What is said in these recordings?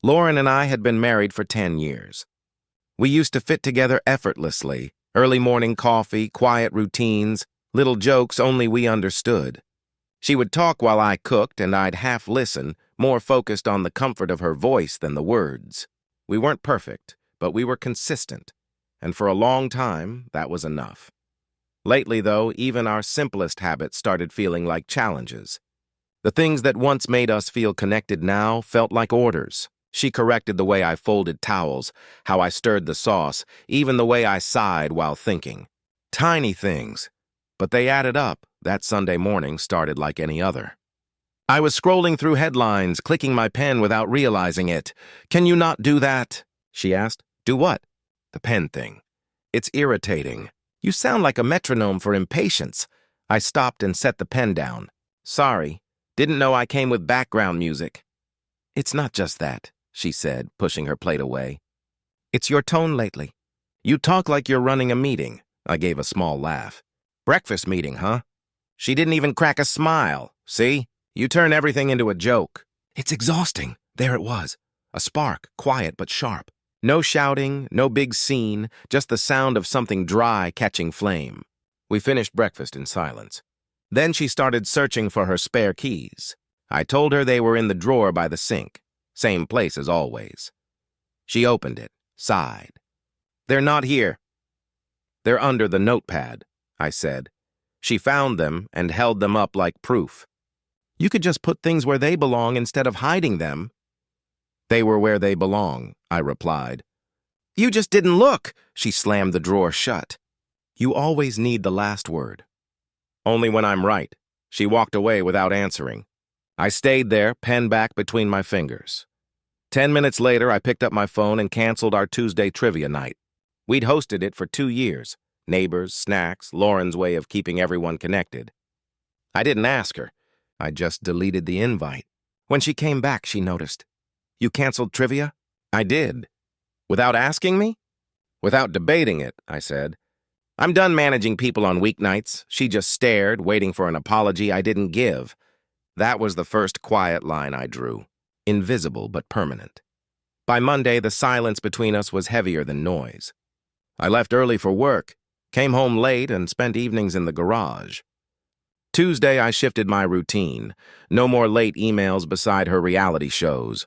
Lauren and I had been married for 10 years. We used to fit together effortlessly, early morning coffee, quiet routines, little jokes only we understood. She would talk while I cooked, and I'd half listen, more focused on the comfort of her voice than the words. We weren't perfect, but we were consistent, and for a long time, that was enough. Lately, though, even our simplest habits started feeling like challenges. The things that once made us feel connected now felt like orders. She corrected the way I folded towels, how I stirred the sauce, even the way I sighed while thinking. Tiny things, but they added up. That Sunday morning started like any other. I was scrolling through headlines, clicking my pen without realizing it. "Can you not do that?" she asked. "Do what?" "The pen thing. It's irritating. You sound like a metronome for impatience." I stopped and set the pen down. "Sorry. Didn't know I came with background music." "It's not just that," she said, pushing her plate away. "It's your tone lately. You talk like you're running a meeting." I gave a small laugh. "Breakfast meeting, huh?" She didn't even crack a smile. "See? You turn everything into a joke." It's exhausting. There it was. A spark, quiet but sharp. No shouting, no big scene, just the sound of something dry catching flame. We finished breakfast in silence. Then she started searching for her spare keys. I told her they were in the drawer by the sink. Same place as always. She opened it, sighed. "They're not here." "They're under the notepad," I said. She found them and held them up like proof. "You could just put things where they belong instead of hiding them." "They were where they belong," I replied. "You just didn't look." She slammed the drawer shut. "You always need the last word." "Only when I'm right." She walked away without answering. I stayed there, pen back between my fingers. 10 minutes later, I picked up my phone and canceled our Tuesday trivia night. We'd hosted it for 2 years. Neighbors, snacks, Lauren's way of keeping everyone connected. I didn't ask her. I just deleted the invite. When she came back, she noticed. "You canceled trivia?" I did. "Without asking me?" "Without debating it," I said. "I'm done managing people on weeknights." She just stared, waiting for an apology I didn't give. That was the first quiet line I drew. Invisible but permanent. By Monday, the silence between us was heavier than noise. I left early for work, came home late, and spent evenings in the garage. Tuesday, I shifted my routine. No more late emails beside her reality shows.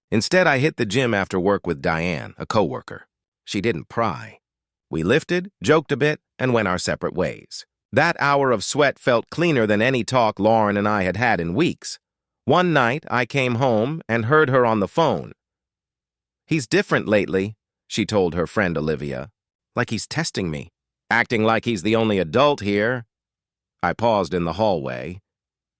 Instead, I hit the gym after work with Diane, a coworker. She didn't pry. We lifted, joked a bit, and went our separate ways. That hour of sweat felt cleaner than any talk Lauren and I had had in weeks. One night, I came home and heard her on the phone. "He's different lately," she told her friend Olivia. "Like he's testing me. Acting like he's the only adult here." I paused in the hallway.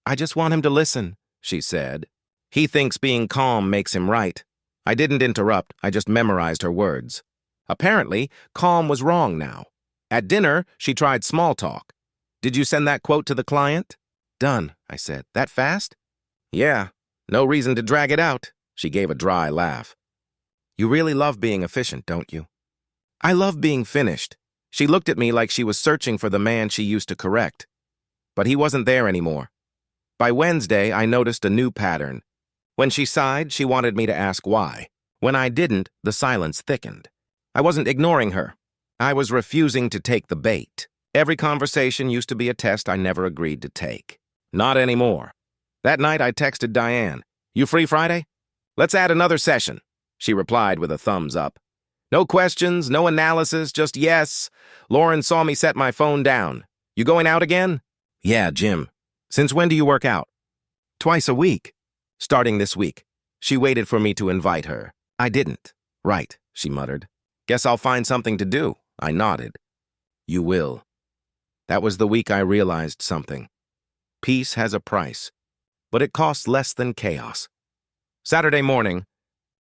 "I just want him to listen," she said. "He thinks being calm makes him right." I didn't interrupt, I just memorized her words. Apparently, calm was wrong now. At dinner, she tried small talk. "Did you send that quote to the client?" "Done," I said. "That fast?" "Yeah, no reason to drag it out." She gave a dry laugh. "You really love being efficient, don't you?" "I love being finished." She looked at me like she was searching for the man she used to correct. But he wasn't there anymore. By Wednesday, I noticed a new pattern. When she sighed, she wanted me to ask why. When I didn't, the silence thickened. I wasn't ignoring her. I was refusing to take the bait. Every conversation used to be a test I never agreed to take. Not anymore. That night, I texted Diane. "You free Friday? Let's add another session." She replied with a thumbs up. No questions, no analysis, just yes. Lauren saw me set my phone down. "You going out again?" "Yeah, gym." "Since when do you work out?" "Twice a week." "Starting this week." She waited for me to invite her. I didn't. "Right," she muttered. "Guess I'll find something to do." I nodded. "You will." That was the week I realized something. Peace has a price, but it costs less than chaos. Saturday morning,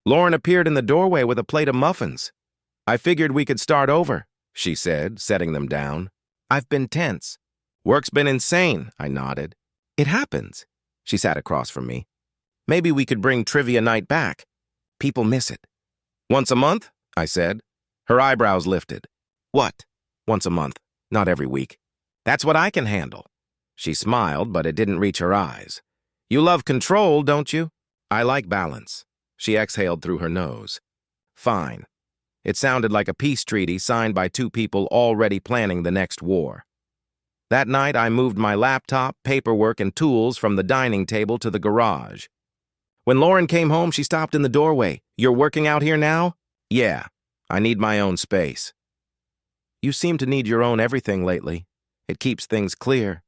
Lauren appeared in the doorway with a plate of muffins. "I figured we could start over," she said, setting them down. "I've been tense." "Work's been insane," I nodded. "It happens." She sat across from me. "Maybe we could bring trivia night back. People miss it." "Once a month?" I said. Her eyebrows lifted. "What? Once a month, not every week." "That's what I can handle." She smiled, but it didn't reach her eyes. "You love control, don't you?" "I like balance." She exhaled through her nose. Fine. It sounded like a peace treaty signed by two people already planning the next war. That night, I moved my laptop, paperwork, and tools from the dining table to the garage. When Lauren came home, she stopped in the doorway. "You're working out here now?" "Yeah, I need my own space." "You seem to need your own everything lately. It keeps things clear."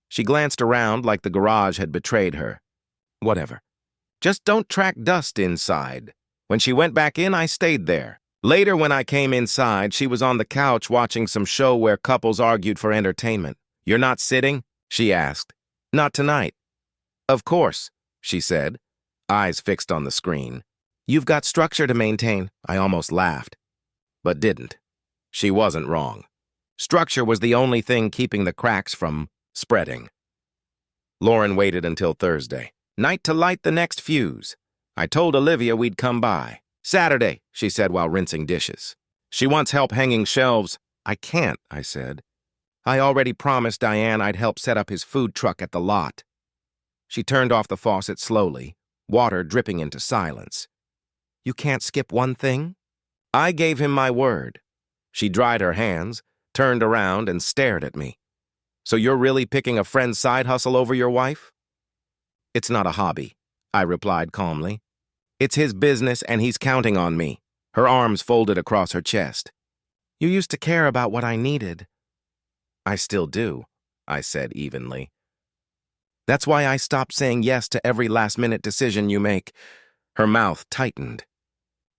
She glanced around like the garage had betrayed her. "Whatever. Just don't track dust inside." When she went back in, I stayed there. Later, when I came inside, she was on the couch watching some show where couples argued for entertainment. "You're not sitting?" she asked. "Not tonight." "Of course," she said, eyes fixed on the screen. "You've got structure to maintain." I almost laughed, but didn't. She wasn't wrong. Structure was the only thing keeping the cracks from spreading. Lauren waited until Thursday night to light the next fuse. I told Olivia we'd come by. "Saturday," she said while rinsing dishes. "She wants help hanging shelves." "I can't," I said. "I already promised Diane I'd help set up his food truck at the lot." She turned off the faucet slowly, water dripping into silence. "You can't skip one thing?" I gave him my word. She dried her hands, turned around, and stared at me. "So you're really picking a friend's side hustle over your wife?" "It's not a hobby," I replied calmly. "It's his business, and he's counting on me." Her arms folded across her chest. "You used to care about what I needed." "I still do," I said evenly. "That's why I stopped saying yes to every last-minute decision you make." Her mouth tightened.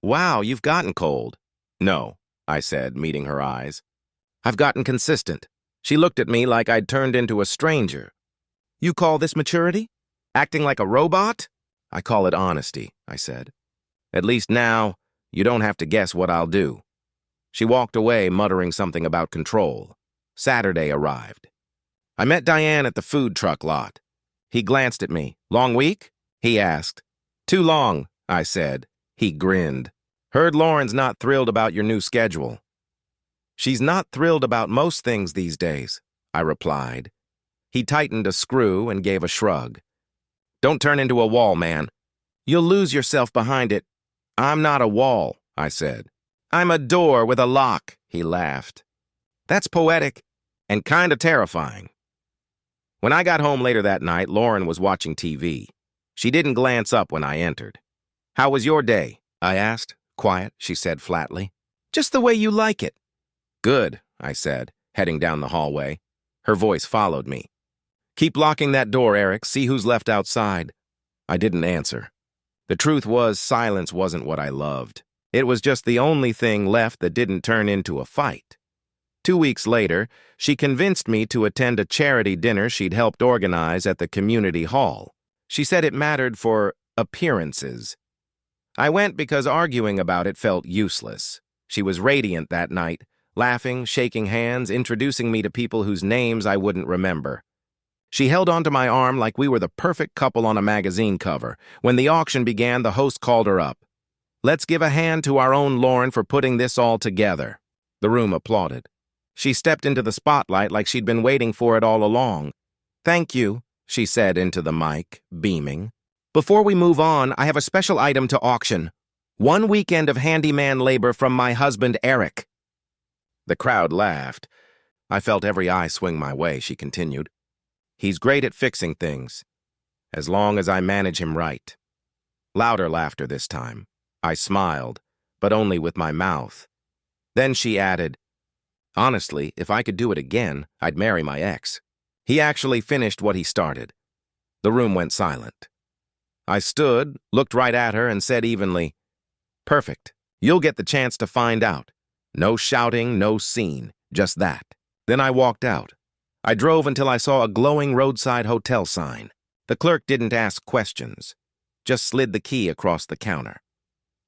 "Wow, you've gotten cold." "No," I said, meeting her eyes. "I've gotten consistent." She looked at me like I'd turned into a stranger. "You call this maturity? Acting like a robot?" "I call it honesty," I said. "At least now, you don't have to guess what I'll do." She walked away, muttering something about control. Saturday arrived. I met Diane at the food truck lot. He glanced at me. "Long week?" he asked. "Too long," I said. He grinned. "Heard Lauren's not thrilled about your new schedule." "She's not thrilled about most things these days," I replied. He tightened a screw and gave a shrug. "Don't turn into a wall, man. You'll lose yourself behind it." "I'm not a wall," I said. "I'm a door with a lock," he laughed. "That's poetic and kind of terrifying." When I got home later that night, Lauren was watching TV. She didn't glance up when I entered. "How was your day?" I asked. "Quiet," she said flatly. "Just the way you like it." "Good," I said, heading down the hallway. Her voice followed me. "Keep locking that door, Eric. See who's left outside." I didn't answer. The truth was, silence wasn't what I loved. It was just the only thing left that didn't turn into a fight. 2 weeks later, she convinced me to attend a charity dinner she'd helped organize at the community hall. She said it mattered for appearances. I went because arguing about it felt useless. She was radiant that night, laughing, shaking hands, introducing me to people whose names I wouldn't remember. She held onto my arm like we were the perfect couple on a magazine cover. When the auction began, the host called her up. "Let's give a hand to our own Lauren for putting this all together." The room applauded. She stepped into the spotlight like she'd been waiting for it all along. "Thank you," she said into the mic, beaming. "Before we move on, I have a special item to auction. 1 weekend of handyman labor from my husband, Eric." The crowd laughed. I felt every eye swing my way, she continued. "He's great at fixing things, as long as I manage him right." Louder laughter this time. I smiled, but only with my mouth. Then she added, "Honestly, if I could do it again, I'd marry my ex." He actually finished what he started. The room went silent. I stood, looked right at her, and said evenly, "Perfect. You'll get the chance to find out. No shouting, no scene, just that." Then I walked out. I drove until I saw a glowing roadside hotel sign. The clerk didn't ask questions, just slid the key across the counter.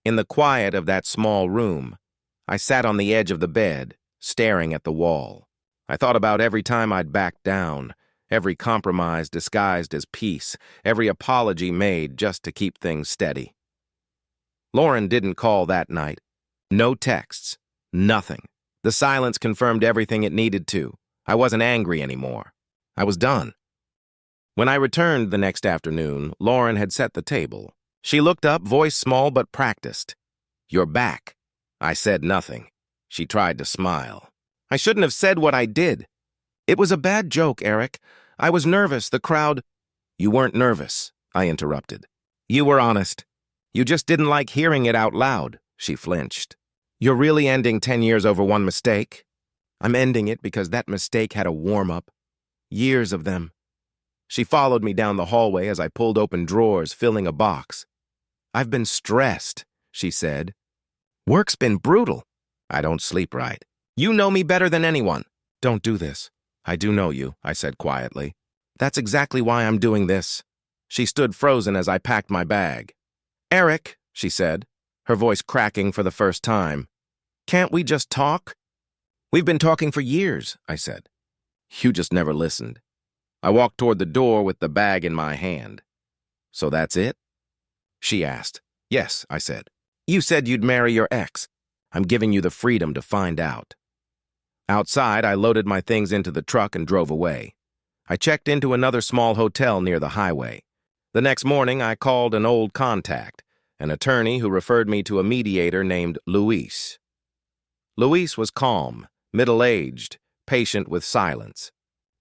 In the quiet of that small room, I sat on the edge of the bed, staring at the wall. I thought about every time I'd backed down, every compromise disguised as peace, every apology made just to keep things steady. Lauren didn't call that night. No texts, nothing. The silence confirmed everything it needed to. I wasn't angry anymore. I was done. When I returned the next afternoon, Lauren had set the table. She looked up, voice small but practiced. "You're back." I said nothing. She tried to smile. "I shouldn't have said what I did. It was a bad joke, Eric. I was nervous, the crowd—" "You weren't nervous," I interrupted. "You were honest. You just didn't like hearing it out loud." She flinched. "You're really ending 10 years over one mistake?" "I'm ending it because that mistake had a warm-up. Years of them." She followed me down the hallway as I pulled open drawers, filling a box. "I've been stressed," she said. "Work's been brutal. I don't sleep right. You know me better than anyone." "Don't do this." "I do know you," I said quietly. "That's exactly why I'm doing this." She stood frozen as I packed my bag. "Eric," she said, her voice cracking for the first time, "can't we just talk?" "We've been talking for years," I said. "You just never listened." I walked toward the door with the bag in my hand. "So that's it?" she asked. "Yes," I said. "You said you'd marry your ex. I'm giving you the freedom to find out." Outside, I loaded my things into the truck and drove away. I checked into another small hotel near the highway. The next morning, I called an old contact, an attorney who referred me to a mediator named Luis. Luis was calm, middle-aged, patient with silence.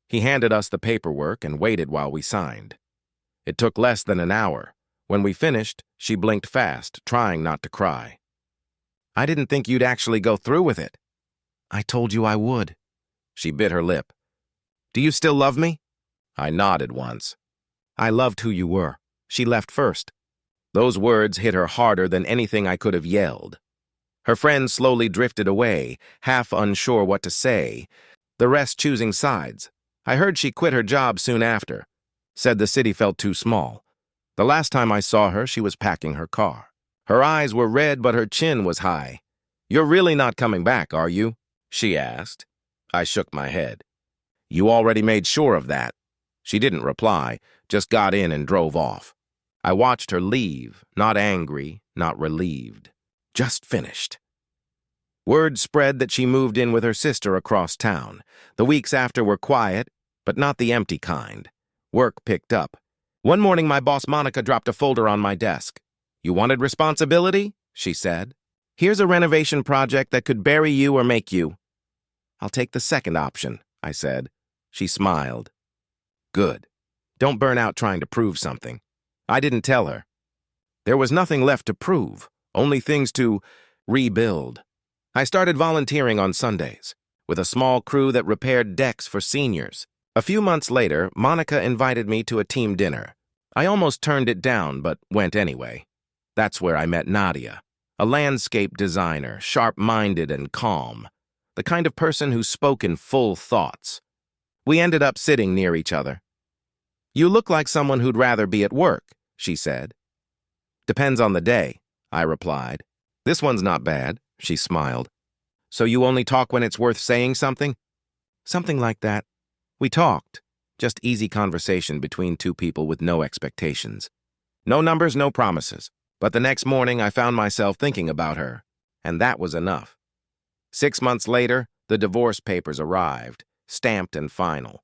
He handed us the paperwork and waited while we signed. It took less than an hour. When we finished, she blinked fast, trying not to cry. "I didn't think you'd actually go through with it." "I told you I would." She bit her lip. "Do you still love me?" I nodded once. "I loved who you were." She left first. Those words hit her harder than anything I could have yelled. Her friends slowly drifted away, half unsure what to say, the rest choosing sides. I heard she quit her job soon after, said the city felt too small. The last time I saw her, she was packing her car. Her eyes were red, but her chin was high. "You're really not coming back, are you?" she asked. I shook my head. "You already made sure of that." She didn't reply, just got in and drove off. I watched her leave, not angry, not relieved. Just finished. Word spread that she moved in with her sister across town. The weeks after were quiet, but not the empty kind. Work picked up. One morning, my boss Monica dropped a folder on my desk. "You wanted responsibility?" she said. "Here's a renovation project that could bury you or make you." "I'll take the second option," I said. She smiled. "Good. Don't burn out trying to prove something." I didn't tell her. There was nothing left to prove, only things to rebuild. I started volunteering on Sundays, with a small crew that repaired decks for seniors. A few months later, Monica invited me to a team dinner. I almost turned it down, but went anyway. That's where I met Nadia, a landscape designer, sharp-minded and calm, the kind of person who spoke in full thoughts. We ended up sitting near each other. "You look like someone who'd rather be at work," she said. "Depends on the day," I replied. "This one's not bad," she smiled. "So you only talk when it's worth saying something?" "Something like that." We talked. Just easy conversation between two people with no expectations. No numbers, no promises. But the next morning, I found myself thinking about her, and that was enough. 6 months later, the divorce papers arrived, stamped and final.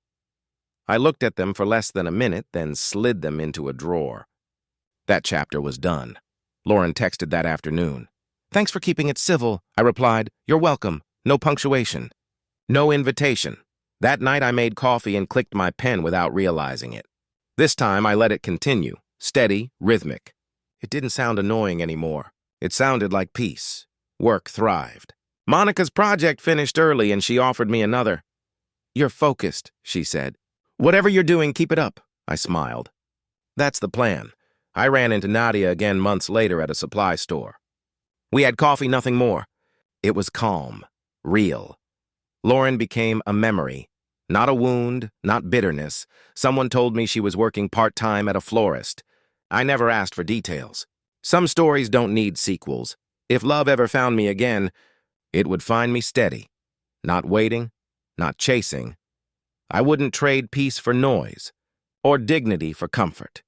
I looked at them for less than a minute, then slid them into a drawer. That chapter was done. Lauren texted that afternoon. "Thanks for keeping it civil," I replied. "You're welcome." No punctuation. No invitation. That night I made coffee and clicked my pen without realizing it. This time I let it continue, steady, rhythmic. It didn't sound annoying anymore. It sounded like peace. Work thrived. Monica's project finished early and she offered me another. "You're focused," she said. "Whatever you're doing, keep it up," I smiled. That's the plan. I ran into Nadia again months later at a supply store. We had coffee, nothing more. It was calm, real. Lauren became a memory, not a wound, not bitterness. Someone told me she was working part-time at a florist. I never asked for details. Some stories don't need sequels. If love ever found me again, it would find me steady, not waiting, not chasing. I wouldn't trade peace for noise, or dignity for comfort.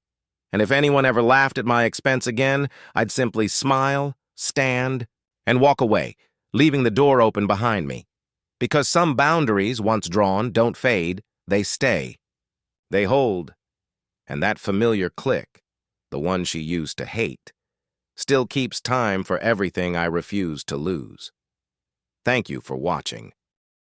And if anyone ever laughed at my expense again, I'd simply smile, stand, and walk away, leaving the door open behind me. Because some boundaries, once drawn, don't fade, they stay. They hold. And that familiar click, the one she used to hate, still keeps time for everything I refuse to lose. Thank you for watching.